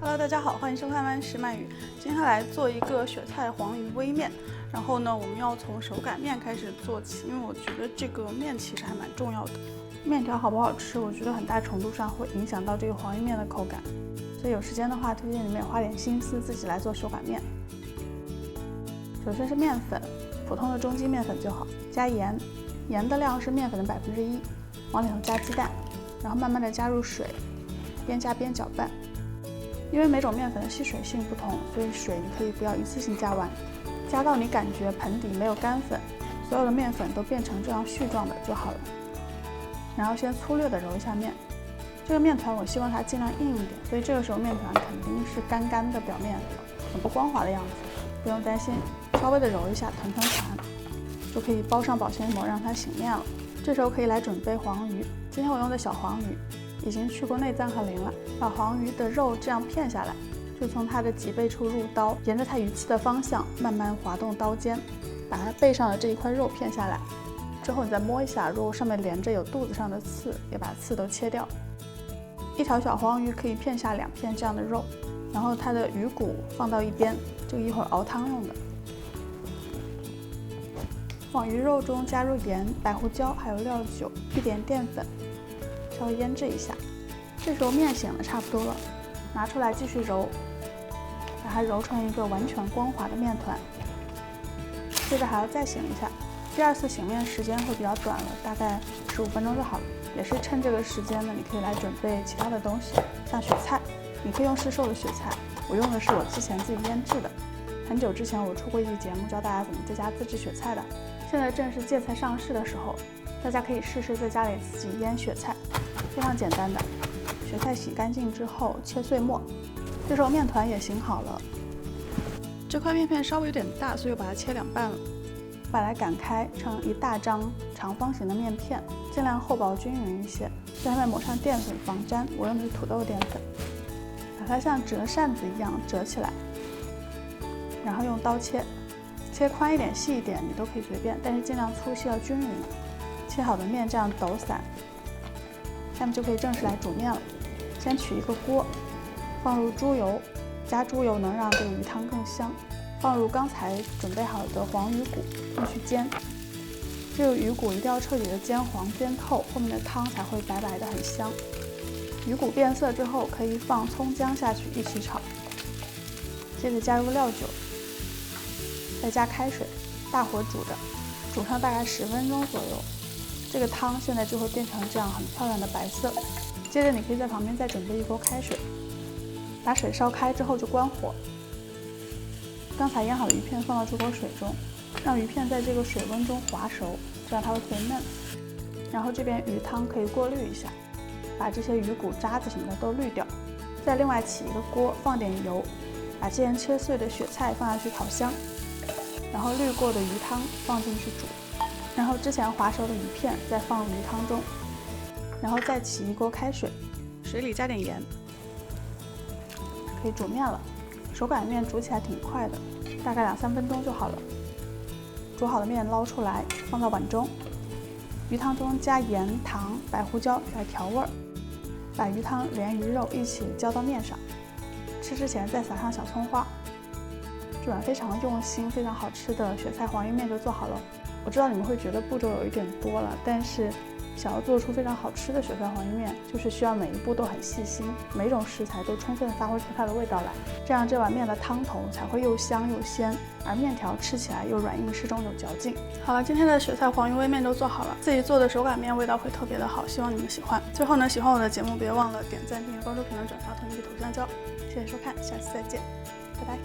Hello， 大家好，欢迎收看万事鳗语。今天来做一个雪菜黄鱼微面。然后呢，我们要从手擀面开始做起，因为我觉得这个面其实还蛮重要的。面条好不好吃，我觉得很大程度上会影响到这个黄鱼面的口感。所以有时间的话，推荐你们也花点心思自己来做手擀面。首先是面粉，普通的中筋面粉就好，加盐，盐的量是面粉的1%，往里头加鸡蛋，然后慢慢的加入水，边加边搅拌。因为每种面粉的吸水性不同，所以水你可以不要一次性加完，加到你感觉盆底没有干粉，所有的面粉都变成这样絮状的就好了。然后先粗略的揉一下面，这个面团我希望它尽量硬一点，所以这个时候面团肯定是干干的表面，很不光滑的样子，不用担心，稍微的揉一下，团团团，就可以包上保鲜膜让它醒面了。这时候可以来准备黄鱼，今天我用的小黄鱼。已经去过内脏和鳞了，把黄鱼的肉这样片下来，就从它的脊背处入刀，沿着它鱼刺的方向慢慢滑动刀尖，把它背上的这一块肉片下来。之后你再摸一下，如果上面连着有肚子上的刺，也把刺都切掉。一条小黄鱼可以片下2片这样的肉，然后它的鱼骨放到一边，这个一会儿熬汤用的。往鱼肉中加入盐、白胡椒，还有料酒，一点淀粉。稍微腌制一下，这时候面醒的差不多了，拿出来继续揉，把它揉成一个完全光滑的面团。接着还要再醒一下，第2次醒面时间会比较短了，大概15分钟就好了。也是趁这个时间呢，你可以来准备其他的东西，像雪菜，你可以用市售的雪菜，我用的是我之前自己腌制的。很久之前我出过一期节目教大家怎么在家自制雪菜的，现在正是芥菜上市的时候，大家可以试试在家里自己腌雪菜。非常简单的，雪菜洗干净之后切碎末，这时候面团也醒好了。这块面片稍微有点大，所以我把它切2半了，把它擀开成一大张长方形的面片，尽量厚薄均匀一些，在上面抹上淀粉防粘，我用的是土豆淀粉，把它像折扇子一样折起来，然后用刀切，切宽一点细一点你都可以随便，但是尽量粗细要均匀。切好的面这样抖散。下面就可以正式来煮面了。先取一个锅，放入猪油，加猪油能让这个鱼汤更香。放入刚才准备好的黄鱼骨，进去煎。这个鱼骨一定要彻底的煎黄煎透，后面的汤才会白白的很香。鱼骨变色之后，可以放葱姜下去一起炒。接着加入料酒，再加开水，大火煮着，煮上大概10分钟左右。这个汤现在就会变成这样很漂亮的白色。接着你可以在旁边再准备一锅开水，把水烧开之后就关火。刚才腌好的鱼片放到这锅水中，让鱼片在这个水温中滑熟，这样它会特别嫩。然后这边鱼汤可以过滤一下，把这些鱼骨渣子什么的都滤掉。再另外起一个锅，放点油，把之前切碎的雪菜放下去烤香，然后滤过的鱼汤放进去煮。然后之前滑熟的鱼片再放入鱼汤中，然后再起一锅开水，水里加点盐，可以煮面了。手擀面煮起来挺快的，大概2-3分钟就好了。煮好的面捞出来，放到碗中，鱼汤中加盐、糖、白胡椒来调味儿，把鱼汤连鱼肉一起浇到面上。吃之前再撒上小葱花，这碗非常用心、非常好吃的雪菜黄鱼面就做好了。我知道你们会觉得步骤有一点多了，但是想要做出非常好吃的雪菜黄鱼面，就是需要每一步都很细心，每种食材都充分发挥出它的味道来，这样这碗面的汤头才会又香又鲜，而面条吃起来又软硬适中有嚼劲。好了，今天的雪菜黄鱼微面都做好了，自己做的手擀面味道会特别的好，希望你们喜欢。最后呢，喜欢我的节目别忘了点赞、订阅、关注、评论、转发、同意给头像胶。谢谢收看，下次再见，拜拜。